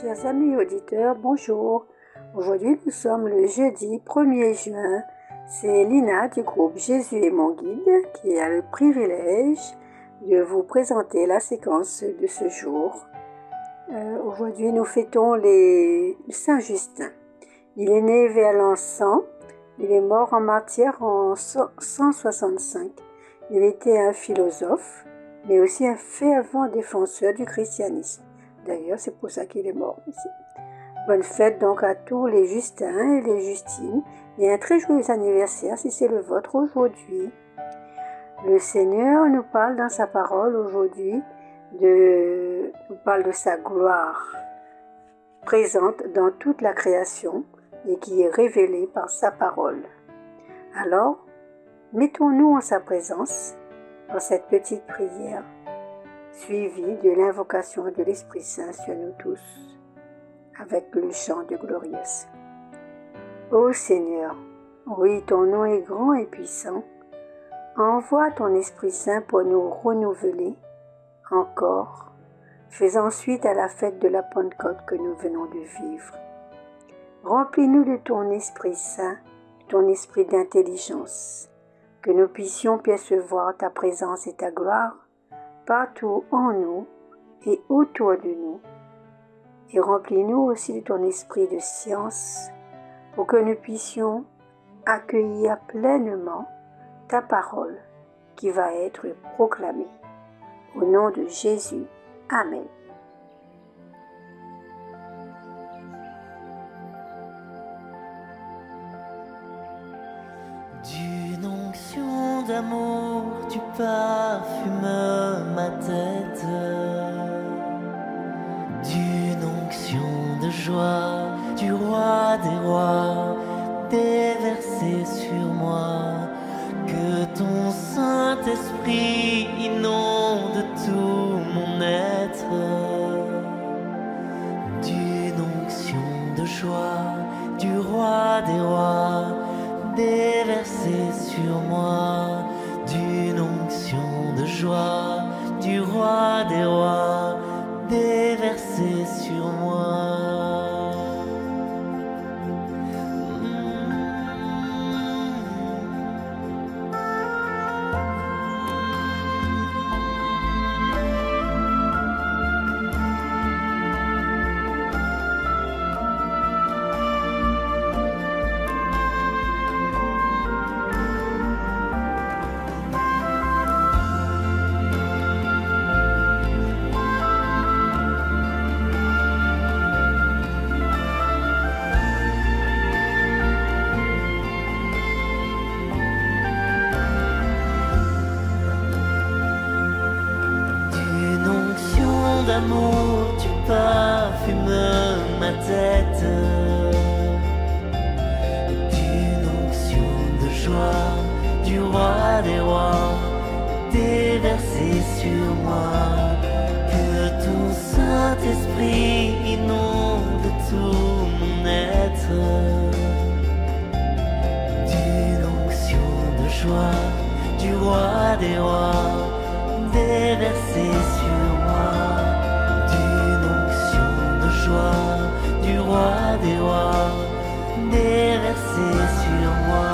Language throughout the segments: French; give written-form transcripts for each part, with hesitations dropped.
Chers amis auditeurs, bonjour. Aujourd'hui, nous sommes le jeudi 1er juin. C'est Lina du groupe Jésus est mon guide qui a le privilège de vous présenter la séquence de ce jour. Aujourd'hui, nous fêtons Saint Justin. Il est né vers l'an 100. Il est mort en martyr en 165. Il était un philosophe, mais aussi un fervent défenseur du christianisme. D'ailleurs, c'est pour ça qu'il est mort ici. Bonne fête donc à tous les Justins et les Justines et un très joyeux anniversaire si c'est le vôtre aujourd'hui. Le Seigneur nous parle dans sa parole aujourd'hui, nous parle de sa gloire présente dans toute la création et qui est révélée par sa parole. Alors, mettons-nous en sa présence dans cette petite prière, suivie de l'invocation de l'Esprit Saint sur nous tous, avec le chant de Glorious. Ô Seigneur, oui, ton nom est grand et puissant. Envoie ton Esprit Saint pour nous renouveler encore, faisant suite à la fête de la Pentecôte que nous venons de vivre. Remplis-nous de ton Esprit Saint, de ton esprit d'intelligence, que nous puissions percevoir ta présence et ta gloire partout en nous et autour de nous. Et remplis-nous aussi de ton esprit de science pour que nous puissions accueillir pleinement ta parole qui va être proclamée. Au nom de Jésus. Amen. D'une onction d'amour, tu parfumes ma tête. D'une onction de joie, du roi des rois, déversée sur moi. Que ton Saint-Esprit inonde tout mon être. D'une onction de joie, du roi des rois, déversée sur moi. D'une onction de joie, du roi des rois, déversée sur moi. D'amour, tu parfumes ma tête. D'une onction de joie, du roi des rois, déversée sur moi. Que ton Saint-Esprit inonde tout mon être. D'une onction de joie, du roi des rois, déversée sur moi. Du roi des rois, déversé sur moi.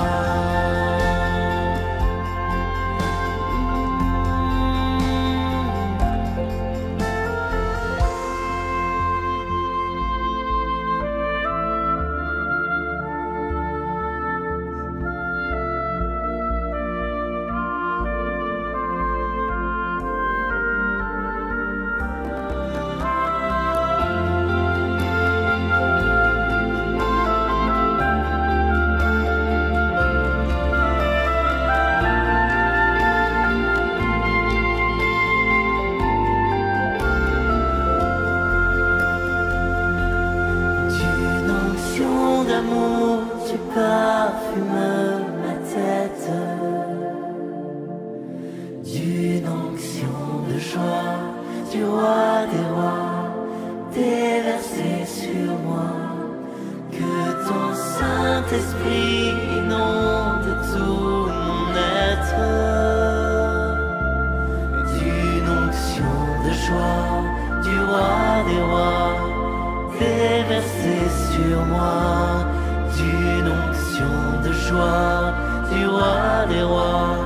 joie du roi des rois,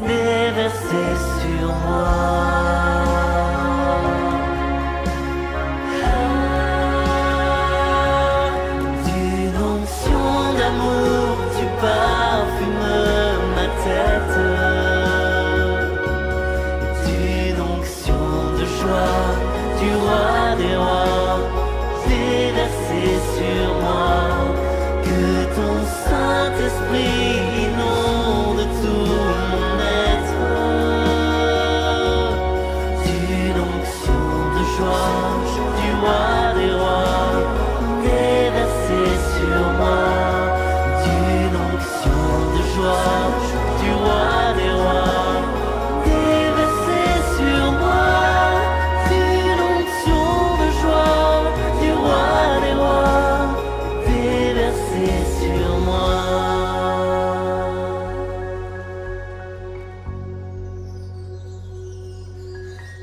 déversée sur moi. Inonde tout mon être, d'une onction de joie du roi des rois, déversée sur moi, d'une onction de joie du roi des rois, déversée sur moi, d'une onction de joie du roi des rois, déversée sur moi.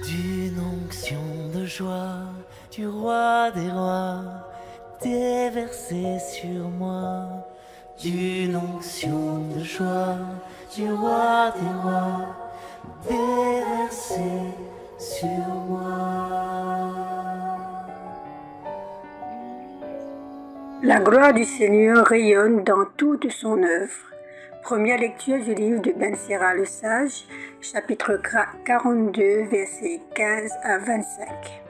D'une onction de joie du roi des rois, déversée sur moi. D'une onction de joie du roi des rois, déversée sur moi. La gloire du Seigneur rayonne dans toute son œuvre. Première lecture du livre de Ben Sira le Sage, chapitre 42, versets 15 à 25.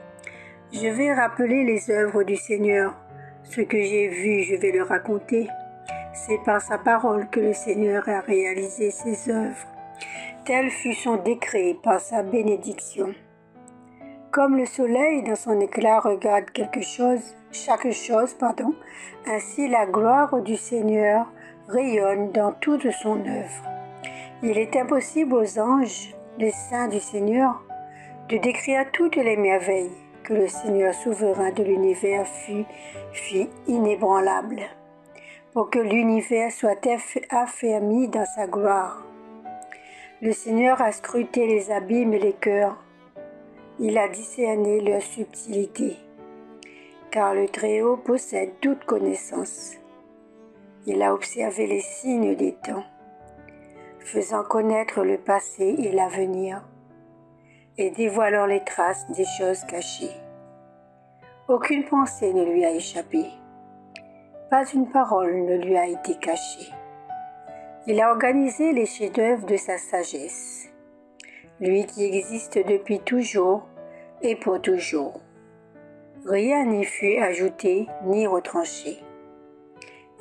Je vais rappeler les œuvres du Seigneur. Ce que j'ai vu, je vais le raconter. C'est par sa parole que le Seigneur a réalisé ses œuvres. Tel fut son décret par sa bénédiction. Comme le soleil dans son éclat regarde chaque chose, ainsi la gloire du Seigneur rayonne dans toute son œuvre. Il est impossible aux anges, les saints du Seigneur, de décrire toutes les merveilles que le Seigneur souverain de l'univers fit inébranlable, pour que l'univers soit affermi dans sa gloire. Le Seigneur a scruté les abîmes et les cœurs. Il a discerné leur subtilité, car le Très-Haut possède toute connaissance. Il a observé les signes des temps, faisant connaître le passé et l'avenir, et dévoilant les traces des choses cachées. Aucune pensée ne lui a échappé, pas une parole ne lui a été cachée. Il a organisé les chefs-d'œuvre de sa sagesse, lui qui existe depuis toujours et pour toujours. Rien n'y fut ajouté ni retranché.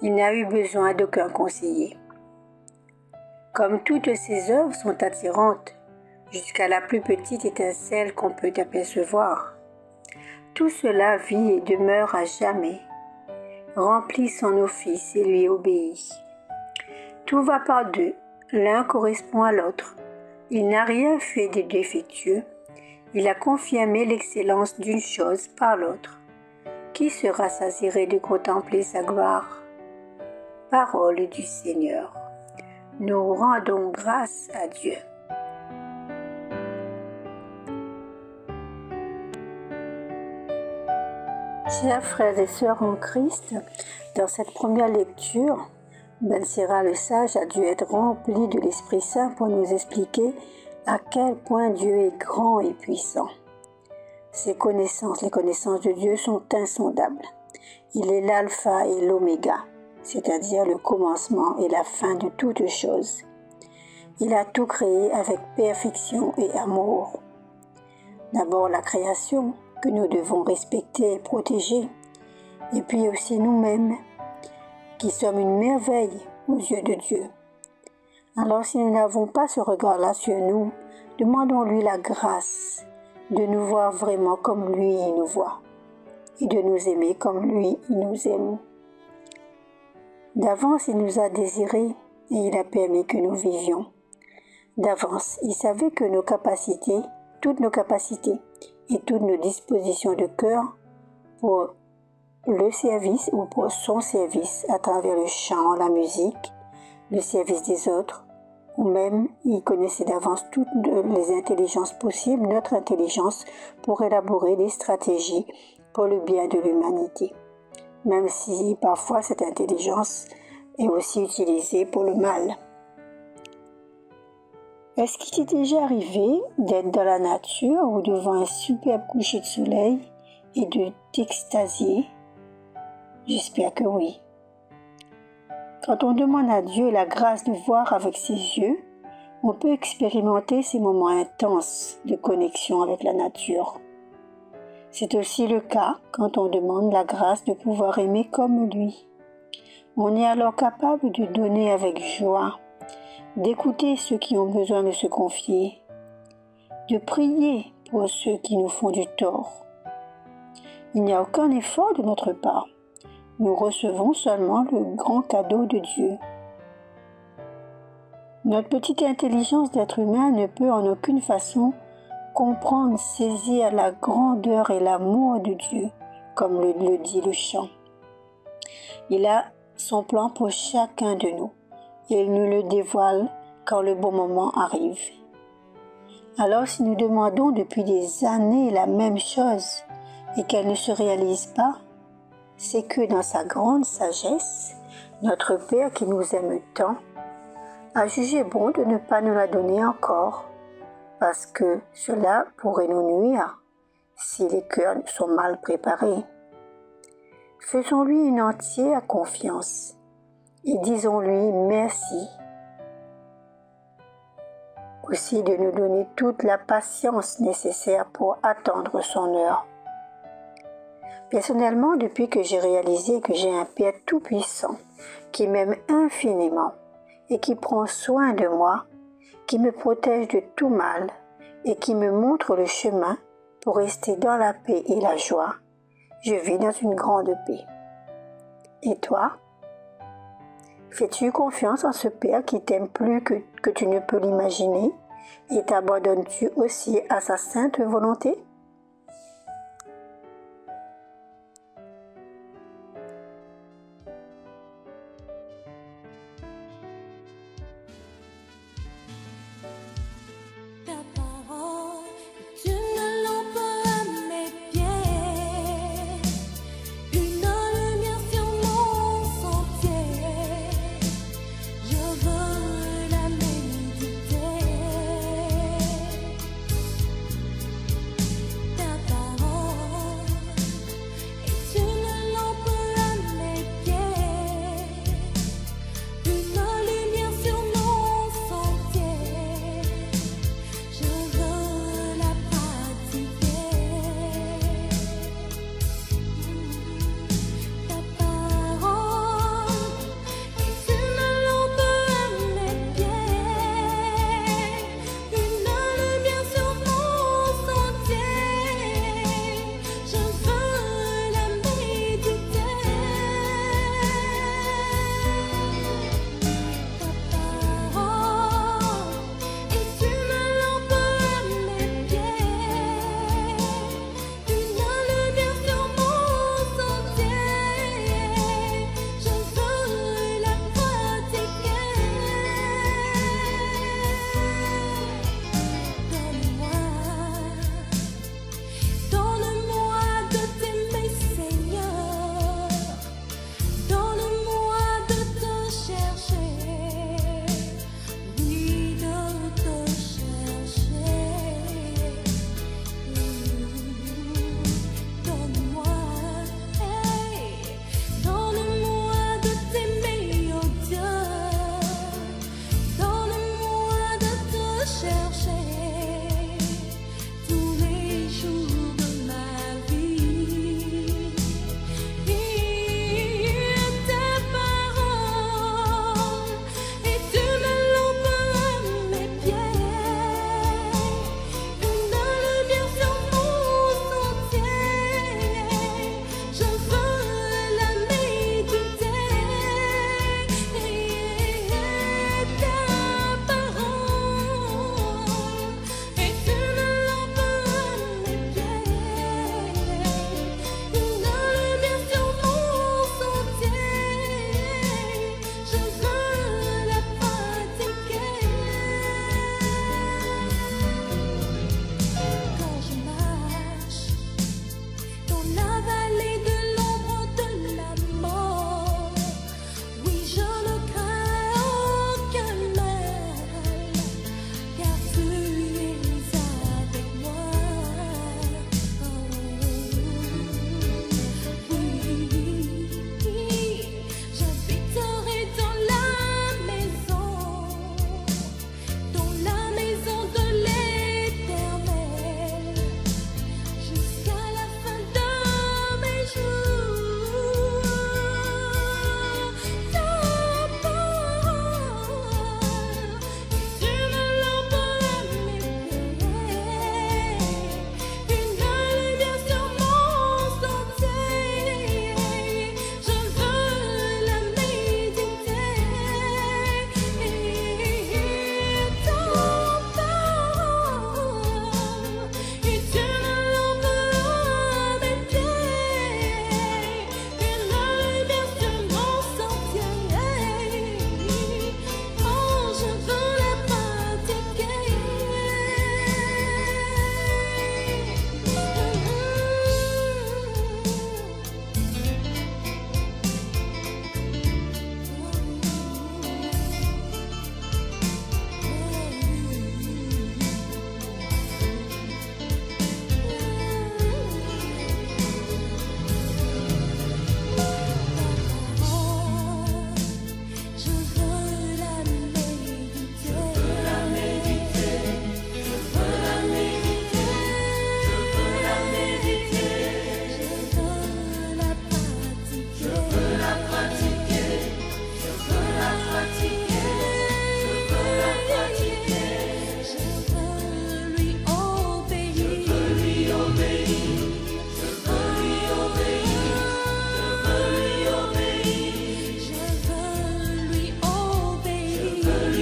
Il n'a eu besoin d'aucun conseiller. Comme toutes ses œuvres sont attirantes, jusqu'à la plus petite étincelle qu'on peut apercevoir, tout cela vit et demeure à jamais, remplit son office et lui obéit. Tout va par deux, l'un correspond à l'autre. Il n'a rien fait de défectueux. Il a confirmé l'excellence d'une chose par l'autre. Qui se rassasierait de contempler sa gloire? Parole du Seigneur. Nous rendons grâce à Dieu. Chers frères et sœurs en Christ, dans cette première lecture, Ben Sira le Sage a dû être rempli de l'Esprit Saint pour nous expliquer à quel point Dieu est grand et puissant. Les connaissances de Dieu sont insondables. Il est l'alpha et l'oméga, c'est-à-dire le commencement et la fin de toutes choses. Il a tout créé avec perfection et amour. D'abord la création, que nous devons respecter et protéger, et puis aussi nous-mêmes, qui sommes une merveille aux yeux de Dieu. Alors si nous n'avons pas ce regard-là sur nous, demandons-lui la grâce de nous voir vraiment comme lui il nous voit, et de nous aimer comme lui il nous aime. D'avance, il nous a désirés et il a permis que nous vivions. D'avance, il savait que toutes nos capacités et toutes nos dispositions de cœur pour le service ou pour son service à travers le chant, la musique, le service des autres, ou même il connaissait d'avance toutes les intelligences possibles, notre intelligence, pour élaborer des stratégies pour le bien de l'humanité. Même si parfois cette intelligence est aussi utilisé pour le mal. Est-ce qu'il t'est déjà arrivé d'être dans la nature ou devant un superbe coucher de soleil et de t'extasier? J'espère que oui. Quand on demande à Dieu la grâce de voir avec ses yeux, on peut expérimenter ces moments intenses de connexion avec la nature. C'est aussi le cas quand on demande la grâce de pouvoir aimer comme lui. On est alors capable de donner avec joie, d'écouter ceux qui ont besoin de se confier, de prier pour ceux qui nous font du tort. Il n'y a aucun effort de notre part. Nous recevons seulement le grand cadeau de Dieu. Notre petite intelligence d'être humain ne peut en aucune façon comprendre, saisir la grandeur et l'amour de Dieu, comme le dit le chant. Il a son plan pour chacun de nous et il nous le dévoile quand le bon moment arrive. Alors si nous demandons depuis des années la même chose et qu'elle ne se réalise pas, c'est que dans sa grande sagesse, notre Père qui nous aime tant a jugé bon de ne pas nous la donner encore, parce que cela pourrait nous nuire si les cœurs sont mal préparés. Faisons-lui une entière confiance et disons-lui merci. Aussi de nous donner toute la patience nécessaire pour attendre son heure. Personnellement, depuis que j'ai réalisé que j'ai un Père tout-puissant qui m'aime infiniment et qui prend soin de moi, qui me protège de tout mal et qui me montre le chemin pour rester dans la paix et la joie, je vis dans une grande paix. Et toi? Fais-tu confiance en ce Père qui t'aime plus que tu ne peux l'imaginer et t'abandonnes-tu aussi à sa sainte volonté?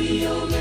Dio